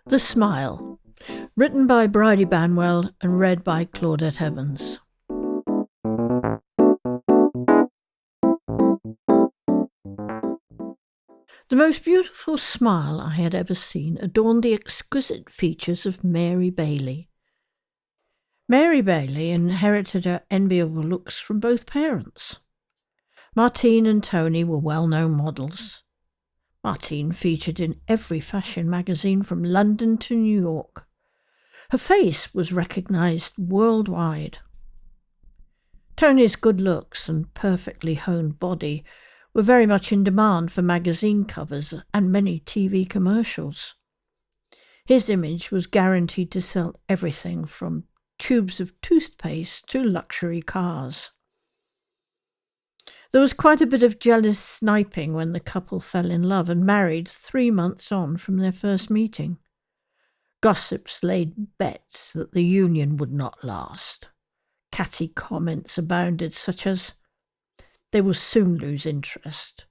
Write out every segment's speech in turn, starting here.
The Smile, written by Bridie Banwell and read by Claudette Evans. The most beautiful smile I had ever seen adorned the exquisite features of Mary Bailey. Mary Bailey inherited her enviable looks from both parents. Martine and Tony were well-known models. Martine featured in every fashion magazine from London to New York. Her face was recognised worldwide. Tony's good looks and perfectly honed body were very much in demand for magazine covers and many TV commercials. His image was guaranteed to sell everything from tubes of toothpaste to luxury cars. There was quite a bit of jealous sniping when the couple fell in love and married 3 months on from their first meeting. Gossips laid bets that the union would not last. Catty comments abounded, such as, "They will soon lose interest.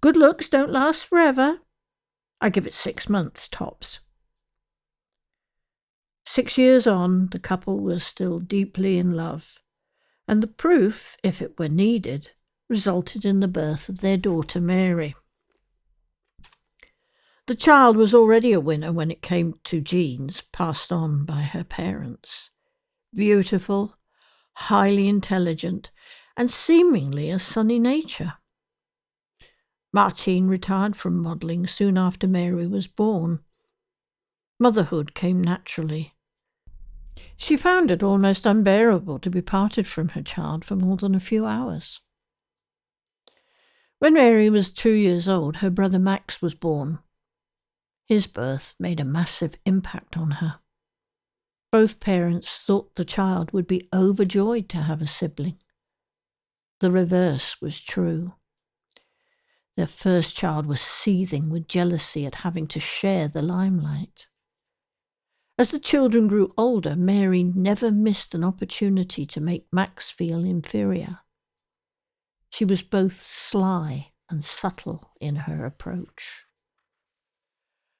Good looks don't last forever. I give it 6 months tops." 6 years on, the couple was still deeply in love, and the proof, if it were needed, resulted in the birth of their daughter Mary. The child was already a winner when it came to genes passed on by her parents. Beautiful, highly intelligent, and seemingly a sunny nature. Martine retired from modelling soon after Mary was born. Motherhood came naturally. She found it almost unbearable to be parted from her child for more than a few hours. When Mary was 2 years old, her brother Max was born. His birth made a massive impact on her. Both parents thought the child would be overjoyed to have a sibling. The reverse was true. Their first child was seething with jealousy at having to share the limelight. As the children grew older, Mary never missed an opportunity to make Max feel inferior. She was both sly and subtle in her approach.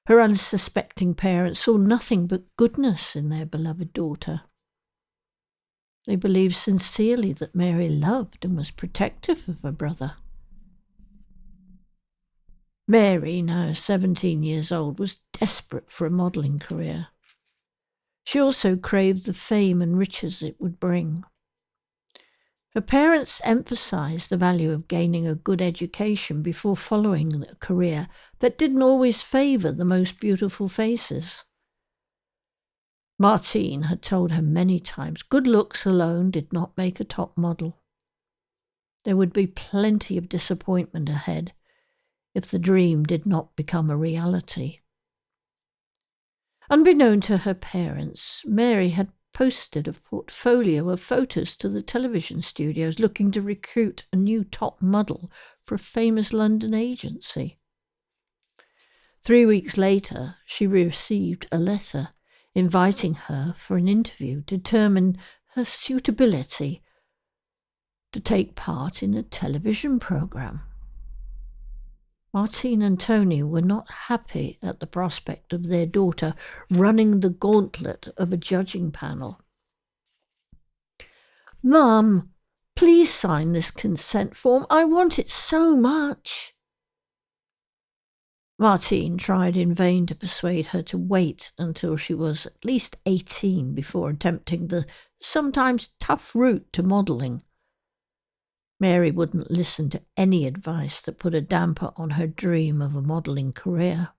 Her unsuspecting parents saw nothing but goodness in their beloved daughter. They believed sincerely that Mary loved and was protective of her brother. Mary, now 17 years old, was desperate for a modelling career. She also craved the fame and riches it would bring. Her parents emphasised the value of gaining a good education before following a career that didn't always favour the most beautiful faces. Martine had told her many times good looks alone did not make a top model. There would be plenty of disappointment ahead if the dream did not become a reality. Unbeknown to her parents, Mary had posted a portfolio of photos to the television studios looking to recruit a new top model for a famous London agency. 3 weeks later, she received a letter inviting her for an interview to determine her suitability to take part in a television programme. Martine and Tony were not happy at the prospect of their daughter running the gauntlet of a judging panel. "Mum, please sign this consent form. I want it so much." Martine tried in vain to persuade her to wait until she was at least 18 before attempting the sometimes tough route to modelling. Mary wouldn't listen to any advice that put a damper on her dream of a modelling career.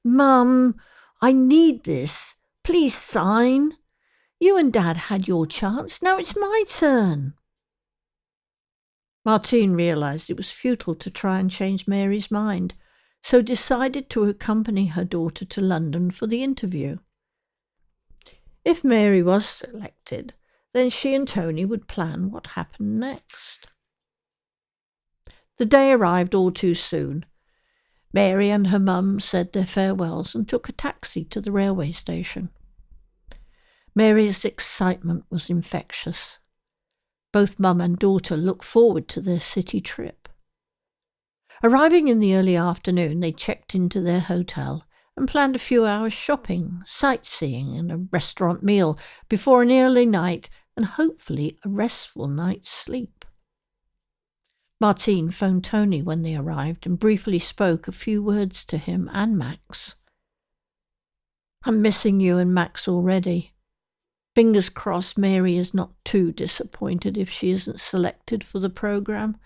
"Mum, I need this. Please sign. You and Dad had your chance. Now it's my turn." Martine realised it was futile to try and change Mary's mind, so decided to accompany her daughter to London for the interview. If Mary was selected, then she and Tony would plan what happened next. The day arrived all too soon. Mary and her mum said their farewells and took a taxi to the railway station. Mary's excitement was infectious. Both mum and daughter looked forward to their city trip. Arriving in the early afternoon, they checked into their hotel and planned a few hours shopping, sightseeing and a restaurant meal before an early night and hopefully a restful night's sleep. Martine phoned Tony when they arrived and briefly spoke a few words to him and Max. "I'm missing you and Max already. Fingers crossed Mary is not too disappointed if she isn't selected for the programme.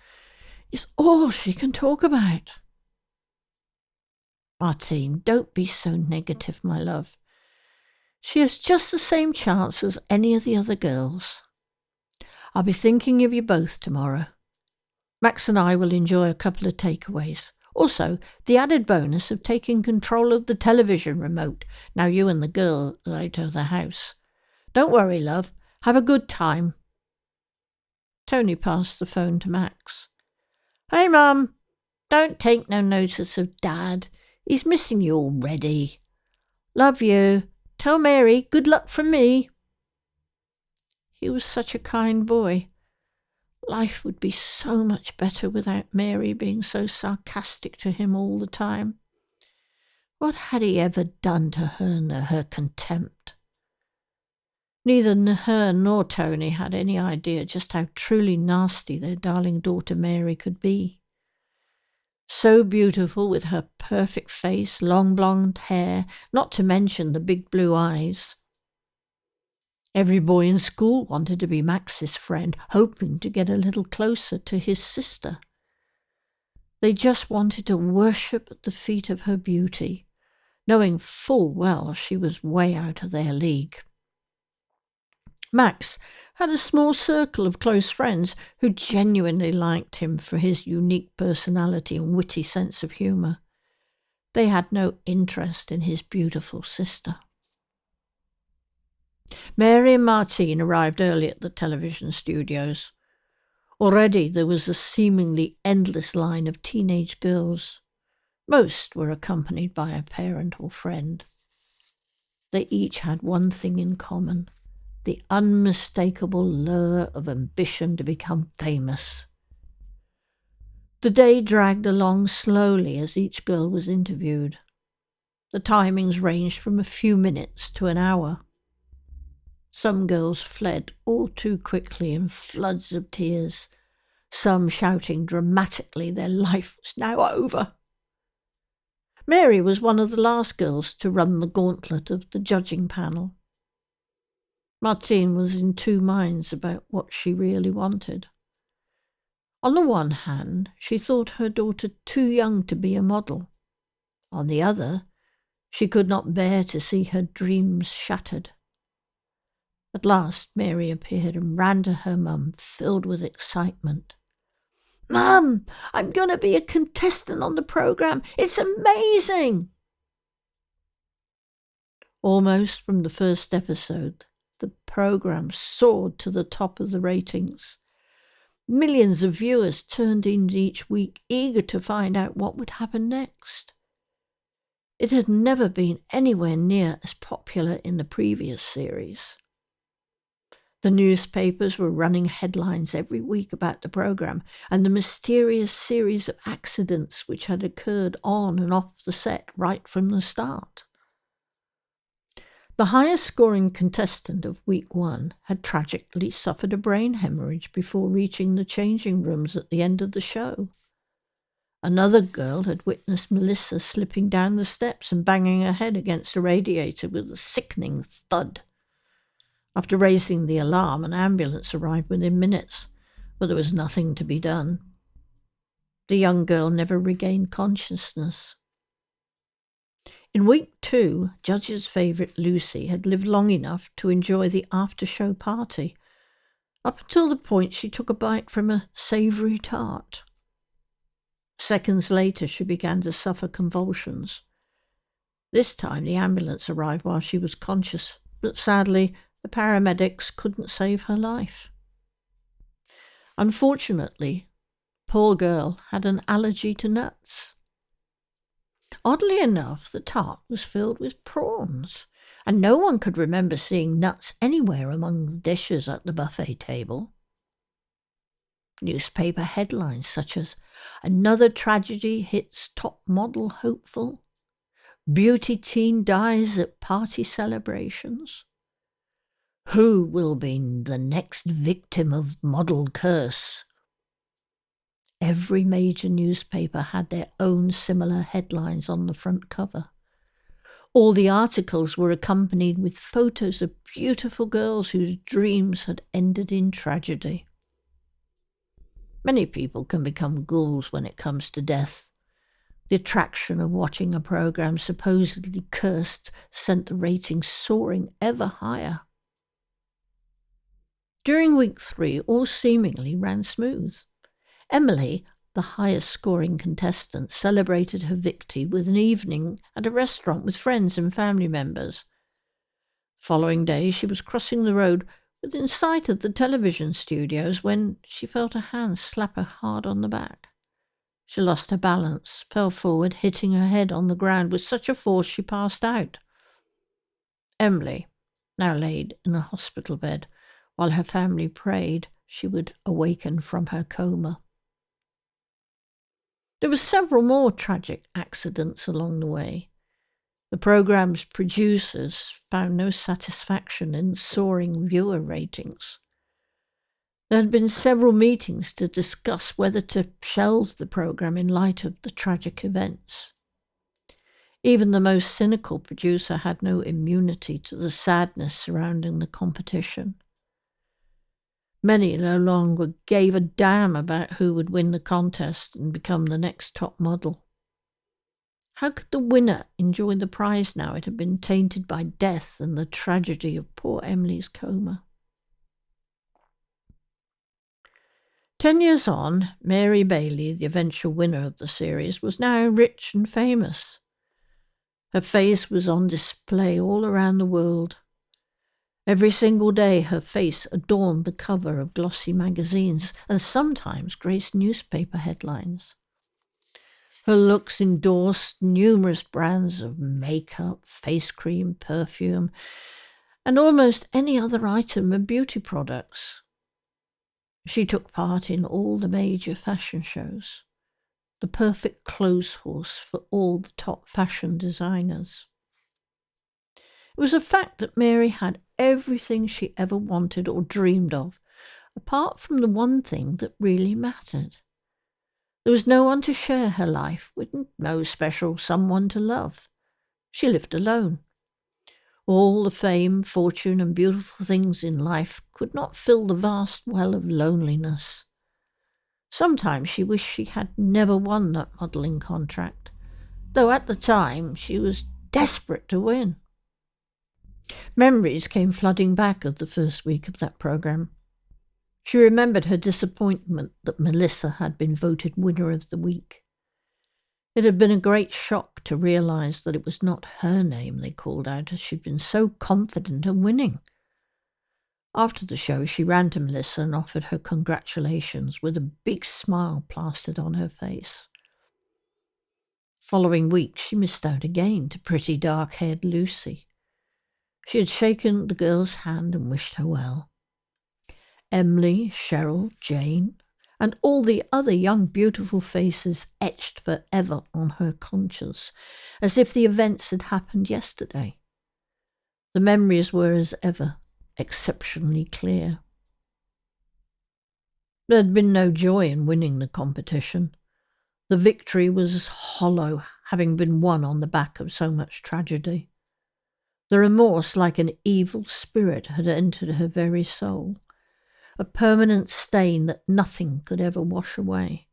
It's all she can talk about." "Martine, don't be so negative, my love. She has just the same chance as any of the other girls. I'll be thinking of you both tomorrow. Max and I will enjoy a couple of takeaways. Also, the added bonus of taking control of the television remote now you and the girl are out of the house. Don't worry, love. Have a good time." Tony passed the phone to Max. "Hey, Mum. Don't take no notice of Dad. He's missing you already. Love you. Tell Mary good luck from me." He was such a kind boy. Life would be so much better without Mary being so sarcastic to him all the time. What had he ever done to her contempt? Neither her nor Tony had any idea just how truly nasty their darling daughter Mary could be. So beautiful with her perfect face, long blonde hair, not to mention the big blue eyes. Every boy in school wanted to be Max's friend, hoping to get a little closer to his sister. They just wanted to worship at the feet of her beauty, knowing full well she was way out of their league. Max had a small circle of close friends who genuinely liked him for his unique personality and witty sense of humour. They had no interest in his beautiful sister. Mary and Martine arrived early at the television studios. Already there was a seemingly endless line of teenage girls. Most were accompanied by a parent or friend. They each had one thing in common: the unmistakable lure of ambition to become famous. The day dragged along slowly as each girl was interviewed. The timings ranged from a few minutes to an hour. Some girls fled all too quickly in floods of tears, some shouting dramatically their life was now over. Mary was one of the last girls to run the gauntlet of the judging panel. Martine was in two minds about what she really wanted. On the one hand, she thought her daughter too young to be a model. On the other, she could not bear to see her dreams shattered. At last, Mary appeared and ran to her mum, filled with excitement. "Mum, I'm going to be a contestant on the programme. It's amazing!" Almost from the first episode, the programme soared to the top of the ratings. Millions of viewers turned in each week, eager to find out what would happen next. It had never been anywhere near as popular in the previous series. The newspapers were running headlines every week about the programme and the mysterious series of accidents which had occurred on and off the set right from the start. The highest scoring contestant of week 1 had tragically suffered a brain hemorrhage before reaching the changing rooms at the end of the show. Another girl had witnessed Melissa slipping down the steps and banging her head against a radiator with a sickening thud. After raising the alarm, an ambulance arrived within minutes, but there was nothing to be done. The young girl never regained consciousness. In week 2, Judge's favourite Lucy had lived long enough to enjoy the after-show party, up until the point she took a bite from a savoury tart. Seconds later, she began to suffer convulsions. This time, the ambulance arrived while she was conscious, but sadly, the paramedics couldn't save her life. Unfortunately, poor girl had an allergy to nuts. Oddly enough, the tart was filled with prawns, and no one could remember seeing nuts anywhere among the dishes at the buffet table. Newspaper headlines such as "Another Tragedy Hits Top Model Hopeful," Beauty teen dies at party celebrations. Who will be the next victim of model curse? Every major newspaper had their own similar headlines on the front cover. All the articles were accompanied with photos of beautiful girls whose dreams had ended in tragedy. Many people can become ghouls when it comes to death. The attraction of watching a program supposedly cursed sent the ratings soaring ever higher. During week 3, all seemingly ran smooth. Emily, the highest scoring contestant, celebrated her victory with an evening at a restaurant with friends and family members. The following day, she was crossing the road within sight of the television studios when she felt a hand slap her hard on the back. She lost her balance, fell forward, hitting her head on the ground with such a force she passed out. Emily now laid in a hospital bed while her family prayed she would awaken from her coma. There were several more tragic accidents along the way. The programme's producers found no satisfaction in soaring viewer ratings. There had been several meetings to discuss whether to shelve the programme in light of the tragic events. Even the most cynical producer had no immunity to the sadness surrounding the competition. Many no longer gave a damn about who would win the contest and become the next top model. How could the winner enjoy the prize now it had been tainted by death and the tragedy of poor Emily's coma? 10 years on, Mary Bailey, the eventual winner of the series, was now rich and famous. Her face was on display all around the world. Every single day her face adorned the cover of glossy magazines and sometimes graced newspaper headlines. Her looks endorsed numerous brands of makeup, face cream, perfume, and almost any other item of beauty products. She took part in all the major fashion shows, the perfect clothes horse for all the top fashion designers. It was a fact that Mary had everything she ever wanted or dreamed of, apart from the one thing that really mattered. There was no one to share her life with, no special someone to love. She lived alone. All the fame, fortune, and beautiful things in life could not fill the vast well of loneliness. Sometimes she wished she had never won that modelling contract, though at the time she was desperate to win. Memories came flooding back of the first week of that programme. She remembered her disappointment that Melissa had been voted winner of the week. It had been a great shock to realise that it was not her name they called out, as she'd been so confident of winning. After the show, she ran to Melissa and offered her congratulations with a big smile plastered on her face. Following week, she missed out again to pretty dark-haired Lucy. She had shaken the girl's hand and wished her well. Emily, Cheryl, Jane, and all the other young beautiful faces etched forever on her conscience, as if the events had happened yesterday. The memories were, as ever, exceptionally clear. There had been no joy in winning the competition. The victory was hollow, having been won on the back of so much tragedy. The remorse, like an evil spirit, had entered her very soul, a permanent stain that nothing could ever wash away.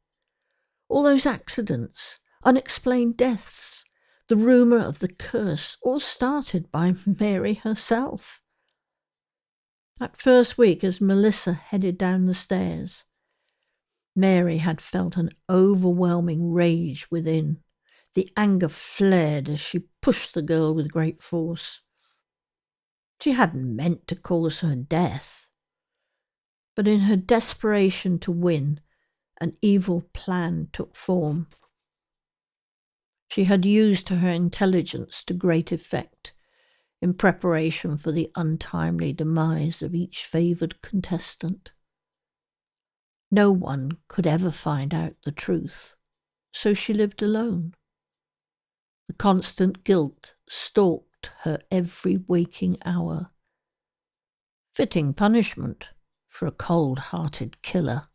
All those accidents, unexplained deaths, the rumour of the curse, all started by Mary herself. That first week, as Melissa headed down the stairs, Mary had felt an overwhelming rage within. The anger flared as she pushed the girl with great force. She hadn't meant to cause her death, but in her desperation to win, an evil plan took form. She had used her intelligence to great effect in preparation for the untimely demise of each favoured contestant. No one could ever find out the truth, so she lived alone. The constant guilt stalked her every waking hour. Fitting punishment for a cold-hearted killer.